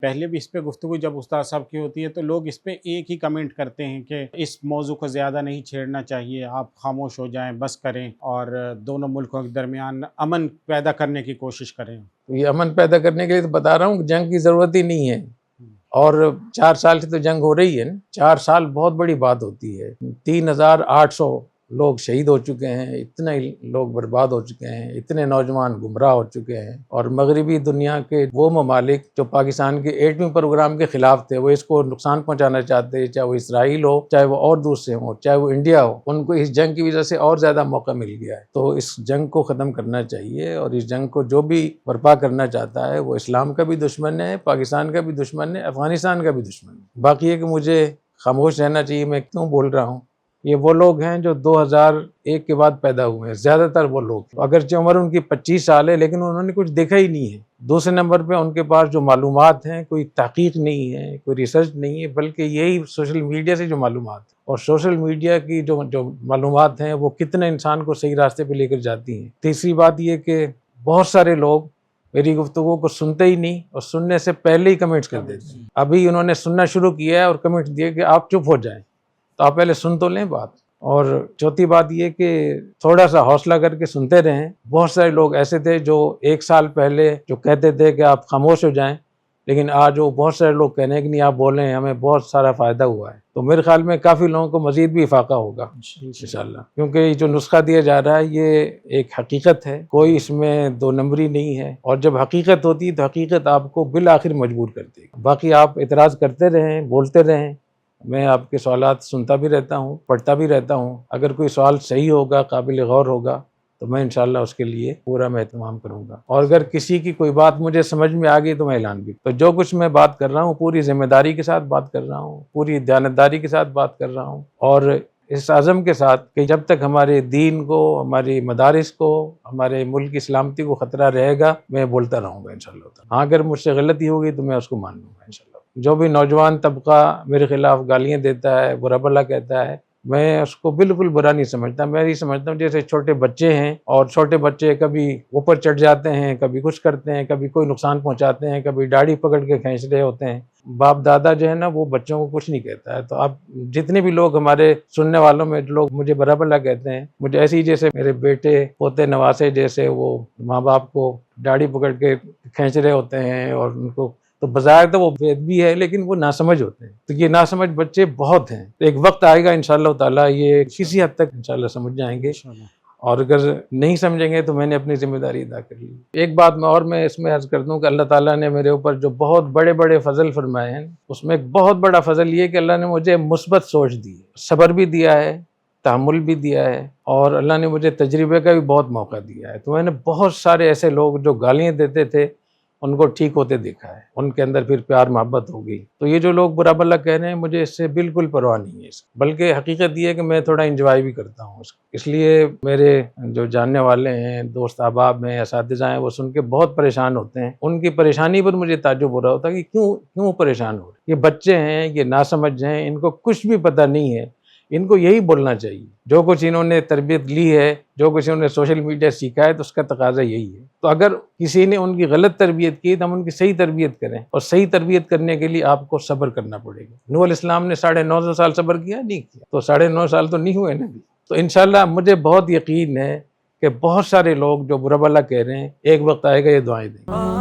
پہلے بھی اس پہ گفتگو جب استاد صاحب کی ہوتی ہے تو لوگ اس پہ ایک ہی کمنٹ کرتے ہیں کہ اس موضوع کو زیادہ نہیں چھیڑنا چاہیے، آپ خاموش ہو جائیں، بس کریں اور دونوں ملکوں کے درمیان امن پیدا کرنے کی کوشش کریں۔ یہ امن پیدا کرنے کے لیے تو بتا رہا ہوں، جنگ کی ضرورت ہی نہیں ہے، اور 4 سال سے تو جنگ ہو رہی ہے نا۔ 4 سال بہت بڑی بات ہوتی ہے۔ 3800 لوگ شہید ہو چکے ہیں، اتنے لوگ برباد ہو چکے ہیں، اتنے نوجوان گمراہ ہو چکے ہیں، اور مغربی دنیا کے وہ ممالک جو پاکستان کے ایٹمی پروگرام کے خلاف تھے، وہ اس کو نقصان پہنچانا چاہتے ہیں، چاہے وہ اسرائیل ہو، چاہے وہ اور دوسرے ہوں، چاہے وہ انڈیا ہو، ان کو اس جنگ کی وجہ سے اور زیادہ موقع مل گیا ہے۔ تو اس جنگ کو ختم کرنا چاہیے، اور اس جنگ کو جو بھی برپا کرنا چاہتا ہے وہ اسلام کا بھی دشمن ہے، پاکستان کا بھی دشمن ہے، افغانستان کا بھی دشمن ہے۔ باقی ہے کہ مجھے خاموش رہنا چاہیے، میں کیوں بول رہا ہوں؟ یہ وہ لوگ ہیں جو 2001 کے بعد پیدا ہوئے ہیں، زیادہ تر وہ لوگ، اگرچہ عمر ان کی 25 سال ہے لیکن انہوں نے کچھ دیکھا ہی نہیں ہے۔ دوسرے نمبر پہ ان کے پاس جو معلومات ہیں، کوئی تحقیق نہیں ہے، کوئی ریسرچ نہیں ہے، بلکہ یہی سوشل میڈیا سے جو معلومات ہیں، اور سوشل میڈیا کی جو معلومات ہیں وہ کتنے انسان کو صحیح راستے پہ لے کر جاتی ہیں۔ تیسری بات یہ کہ بہت سارے لوگ میری گفتگو کو سنتے ہی نہیں، اور سننے سے پہلے ہی کمنٹس کر دیتے ہیں۔ ابھی انہوں نے سننا شروع کیا ہے اور کمنٹ دیے کہ آپ چپ ہو جائیں، تو آپ پہلے سن تو لیں بات۔ اور چوتھی بات یہ کہ تھوڑا سا حوصلہ کر کے سنتے رہیں۔ بہت سارے لوگ ایسے تھے جو 1 سال پہلے جو کہتے تھے کہ آپ خاموش ہو جائیں، لیکن آج وہ بہت سارے لوگ کہنے ہیں کہ نہیں آپ بولیں، ہمیں بہت سارا فائدہ ہوا ہے۔ تو میرے خیال میں کافی لوگوں کو مزید بھی افاقہ ہوگا انشاءاللہ، کیونکہ یہ جو نسخہ دیا جا رہا ہے یہ ایک حقیقت ہے، کوئی اس میں 2 نمبری نہیں ہے، اور جب حقیقت ہوتی ہے تو حقیقت آپ کو بالآخر مجبور کرتی ہے۔ باقی آپ اعتراض کرتے رہیں، بولتے رہیں، میں آپ کے سوالات سنتا بھی رہتا ہوں، پڑھتا بھی رہتا ہوں۔ اگر کوئی سوال صحیح ہوگا، قابل غور ہوگا، تو میں انشاءاللہ اس کے لیے پورا میں اہتمام کروں گا، اور اگر کسی کی کوئی بات مجھے سمجھ میں آ گئی تو میں اعلان بھی۔ تو جو کچھ میں بات کر رہا ہوں پوری ذمہ داری کے ساتھ بات کر رہا ہوں، پوری دیانتداری کے ساتھ بات کر رہا ہوں، اور اس عزم کے ساتھ کہ جب تک ہمارے دین کو، ہماری مدارس کو، ہمارے ملک کی سلامتی کو خطرہ رہے گا، میں بولتا رہوں گا انشاءاللہ۔ ہاں اگر مجھ سے غلطی ہوگی تو میں اس کو مان لوں گا انشاءاللہ۔ جو بھی نوجوان طبقہ میرے خلاف گالیاں دیتا ہے، برا بھلا کہتا ہے، میں اس کو بالکل برا نہیں سمجھتا۔ میں یہ سمجھتا ہوں جیسے چھوٹے بچے ہیں، اور چھوٹے بچے کبھی اوپر چڑھ جاتے ہیں، کبھی کچھ کرتے ہیں، کبھی کوئی نقصان پہنچاتے ہیں، کبھی داڑھی پکڑ کے کھینچ رہے ہوتے ہیں۔ باپ دادا جو ہے نا وہ بچوں کو کچھ نہیں کہتا ہے۔ تو آپ جتنے بھی لوگ ہمارے سننے والوں میں جو لوگ مجھے برا بھلا کہتے ہیں، مجھے ایسے ہی جیسے میرے بیٹے پوتے نواسے جیسے وہ ماں باپ کو داڑھی پکڑ کے کھینچ رہے ہوتے ہیں، اور ان کو تو بظاہر تو وہ بے ادبی ہے لیکن وہ ناسمجھ ہوتے ہیں۔ تو یہ ناسمجھ بچے بہت ہیں، تو ایک وقت آئے گا انشاءاللہ تعالیٰ یہ کسی حد تک انشاءاللہ سمجھ جائیں گے، اور اگر نہیں سمجھیں گے تو میں نے اپنی ذمہ داری ادا کر لی۔ ایک بات میں اس میں عرض کر دوں کہ اللہ تعالیٰ نے میرے اوپر جو بہت بڑے بڑے فضل فرمائے ہیں، اس میں ایک بہت بڑا فضل یہ کہ اللہ نے مجھے مثبت سوچ دی ہے، صبر بھی دیا ہے، تحمل بھی دیا ہے، اور اللہ نے مجھے تجربے کا بھی بہت موقع دیا ہے۔ تو میں نے بہت سارے ایسے لوگ جو گالیاں دیتے تھے ان کو ٹھیک ہوتے دیکھا ہے، ان کے اندر پھر پیار محبت ہو گئی۔ تو یہ جو لوگ برا بھلا کہہ رہے ہیں مجھے اس سے بالکل پرواہ نہیں ہے، بلکہ حقیقت یہ ہے کہ میں تھوڑا انجوائے بھی کرتا ہوں اس لیے میرے جو جاننے والے ہیں، دوست احباب ہیں، اساتذہ ہیں، وہ سن کے بہت پریشان ہوتے ہیں۔ ان کی پریشانی پر مجھے تعجب ہو رہا ہوتا ہے کہ کیوں پریشان ہو رہے؟ یہ بچے ہیں، یہ ناسمجھ ہیں، ان کو کچھ بھی پتہ نہیں ہے۔ ان کو یہی بولنا چاہیے، جو کچھ انہوں نے تربیت لی ہے، جو کچھ انہوں نے سوشل میڈیا سیکھا ہے، تو اس کا تقاضا یہی ہے۔ تو اگر کسی نے ان کی غلط تربیت کی تو ہم ان کی صحیح تربیت کریں، اور صحیح تربیت کرنے کے لیے آپ کو صبر کرنا پڑے گا۔ نوح علیہ السلام نے 950 سال صبر کیا؟ نہیں کیا۔ تو 9.5 سال تو نہیں ہوئے نا بھی۔ تو انشاءاللہ مجھے بہت یقین ہے کہ بہت سارے لوگ جو برا بھلا کہہ رہے ہیں، ایک وقت آئے گا یہ دعائیں دیں گے۔